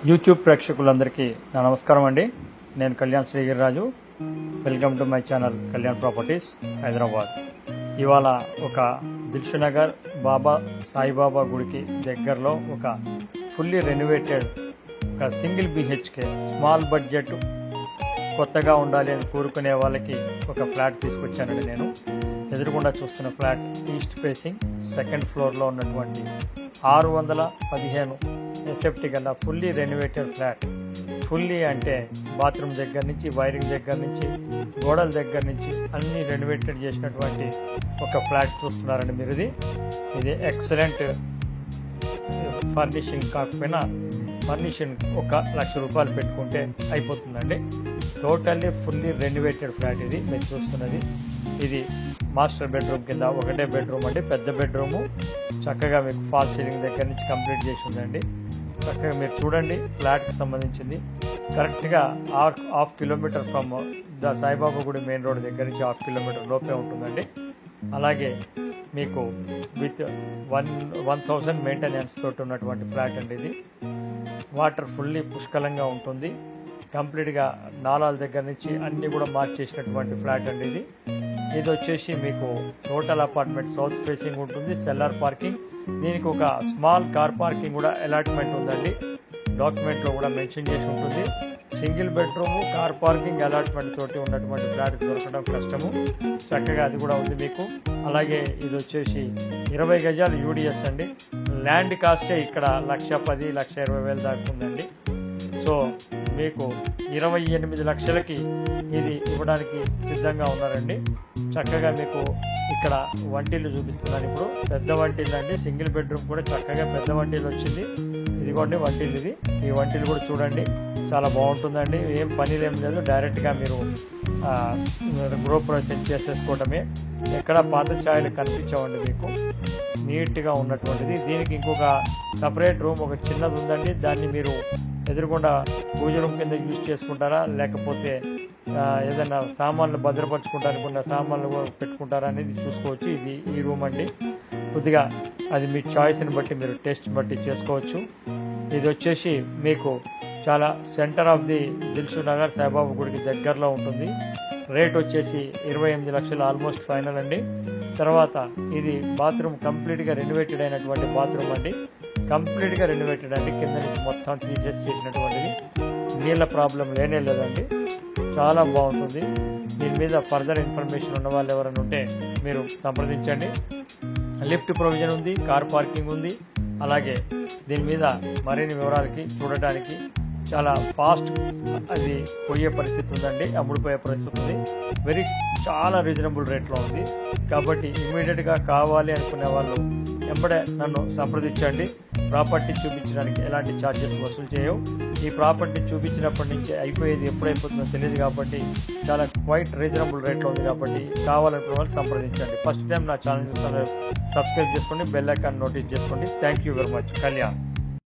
YouTube ప్రేక్షకులందరికీ నా నమస్కారం అండి. నేను Kalyan Srigiriraju. Welcome to my channel Kalyan properties Hyderabad. ఇవాళ ఒక దిల్షునగర్ బాబా సాయిబాబా గుడికి దగ్గరలో ఒక ఫుల్లీ రెనోవేటెడ్ ఒక సింగిల్ బిహెచ్కే స్మాల్ బడ్జెట్ కొత్తగా ఉండాలి అని కోరుకునే వాళ్ళకి ఒక ఫ్లాట్ తీసుకొచ్చానండి. నేను ఎదురుగుండా చూస్తున్న ఫ్లాట్ ఈస్ట్ ఫేసింగ్ సెకండ్ ఫ్లోర్లో ఉన్నటువంటి 615 ఎసెప్టీ గల ఫుల్లీ రెనోవేటెడ్ ఫ్లాట్. ఫుల్లీ అంటే బాత్రూమ్ దగ్గర నుంచి, వైరింగ్ దగ్గర నుంచి, గోడల దగ్గర నుంచి అన్నీ రెనోవేటెడ్ చేసినటువంటి ఒక ఫ్లాట్ చూస్తున్నారండి మీరు. ఇది ఎక్సలెంట్ ఫర్నిషింగ్ కాకపోయినా ఫర్నిషింగ్ ₹1,00,000 పెట్టుకుంటే అయిపోతుందండి. టోటల్లీ ఫుల్లీ రెనోవేటెడ్ ఫ్లాట్ ఇది మీరు చూస్తున్నది. ఇది మాస్టర్ బెడ్రూమ్ కింద ఒకటే బెడ్రూమ్ అండి, పెద్ద బెడ్రూము. చక్కగా మీకు ఫాల్ సీలింగ్ దగ్గర నుంచి కంప్లీట్ చేసి ఉందండి. చక్కగా మీరు చూడండి, ఫ్లాట్కి సంబంధించింది కరెక్ట్గా half kilometre from the Saibaba గుడి మెయిన్ రోడ్ దగ్గర నుంచి 1/2 కిలోమీటర్ లోపే ఉంటుందండి. అలాగే మీకు విత్ 1,000 మెయింటెనెన్స్ తోటి ఉన్నటువంటి ఫ్లాట్ అండి ఇది. వాటర్ ఫుల్లీ పుష్కలంగా ఉంటుంది. కంప్లీట్గా నాలాల దగ్గర నుంచి అన్నీ కూడా మార్చేసినటువంటి ఫ్లాట్ అండి ఇది. ఇది వచ్చేసి మీకు టోటల్ అపార్ట్మెంట్ సౌత్ ఫేసింగ్ ఉంటుంది, సెల్లార్ పార్కింగ్. దీనికి ఒక స్మాల్ కార్ పార్కింగ్ కూడా అలాట్మెంట్ ఉందండి, డాక్యుమెంట్లో కూడా మెన్షన్ చేసి ఉంటుంది. Single bedroom, car parking allotment తోటి ఉన్నటువంటి ఫ్లాట్ దొరకడం కష్టము. చక్కగా అది కూడా ఉంది మీకు. అలాగే ఇది వచ్చేసి 20 గజాలు యూడిఎస్ అండి. ల్యాండ్ కాస్టే ఇక్కడ 1,10,000 1,20,000 దాకా ఉందండి. సో మీకు 28 లక్షలకి ఇది ఇవ్వడానికి సిద్ధంగా ఉన్నారండి. చక్కగా మీకు ఇక్కడ వంటిల్లు చూపిస్తున్నాను ఇప్పుడు. పెద్ద వంటిల్లు అండి, సింగిల్ బెడ్రూమ్ కూడా చక్కగా పెద్ద వంటిల్లు వచ్చింది. ఇదిగోండి వంటిల్లు ఇది. ఈ వంటిల్లు కూడా చూడండి, చాలా బాగుంటుందండి. ఏం పని ఏం లేదు, డైరెక్ట్గా మీరు గృహప్రవేశం చేసేసుకోవటమే. ఎక్కడ పాత ఛాయలు కనిపించవండి మీకు, నీట్గా ఉన్నటువంటిది. దీనికి ఇంకొక సపరేట్ రూమ్ ఒక చిన్నది ఉందండి. దాన్ని మీరు ఎదురుకుండా పూజ రూమ్ కింద యూజ్ చేసుకుంటారా, లేకపోతే ఏదైనా సామాన్లు భద్రపరచుకుంటారనుకున్న సామాన్లు పెట్టుకుంటారా అనేది చూసుకోవచ్చు. ఇది ఈ రూమ్ అండి. కొద్దిగా అది మీ చాయిస్ని బట్టి మీరు టేస్ట్ బట్టి చేసుకోవచ్చు. ఇది వచ్చేసి మీకు చాలా centre of the Dilsukhnagar Saibaba గుడికి దగ్గరలో ఉంటుంది. రేట్ వచ్చేసి 28 లక్షలు ఆల్మోస్ట్ ఫైనల్ అండి. తర్వాత ఇది బాత్రూమ్ కంప్లీట్గా రెనోవేటెడ్ అయినటువంటి బాత్రూమ్ అండి. కంప్లీట్గా రెనోవేటెడ్ అండి, కింద నుంచి మొత్తం తీసేసి చేసినటువంటిది. నీళ్ళ ప్రాబ్లం లేనే లేదండి, చాలా బాగుంటుంది. దీని మీద ఫర్దర్ ఇన్ఫర్మేషన్ ఉన్న వాళ్ళు ఎవరైనా ఉంటే మీరు సంప్రదించండి. లిఫ్ట్ ప్రొవిజన్ ఉంది, కార్ పార్కింగ్ ఉంది. అలాగే దీని మీద మరిన్ని వివరాలకి చూడటానికి చాలా ఫాస్ట్ అది పోయే పరిస్థితి ఉందండి, అమ్ముడిపోయే పరిస్థితి ఉంది. చాలా రీజనబుల్ రేట్లో ఉంది. కాబట్టి ఇమీడియట్గా కావాలి అనుకునే వాళ్ళు వెంబడే నన్ను సంప్రదించండి. ప్రాపర్టీ చూపించడానికి ఎలాంటి ఛార్జెస్ వసూలు చేయవు. ఈ ప్రాపర్టీ చూపించినప్పటి నుంచి అయిపోయేది ఎప్పుడైపోతుందో తెలియదు కాబట్టి చాలా క్వైట్ రీజనబుల్ రేట్లో ఉంది. కాబట్టి కావాలనుకునే వాళ్ళు సంప్రదించండి. ఫస్ట్ టైం నా ఛానల్ సబ్స్క్రైబ్ చేసుకోండి, బెల్ ఐకాన్ నోటీస్ చేసుకోండి. Thank you very much. Kalyan.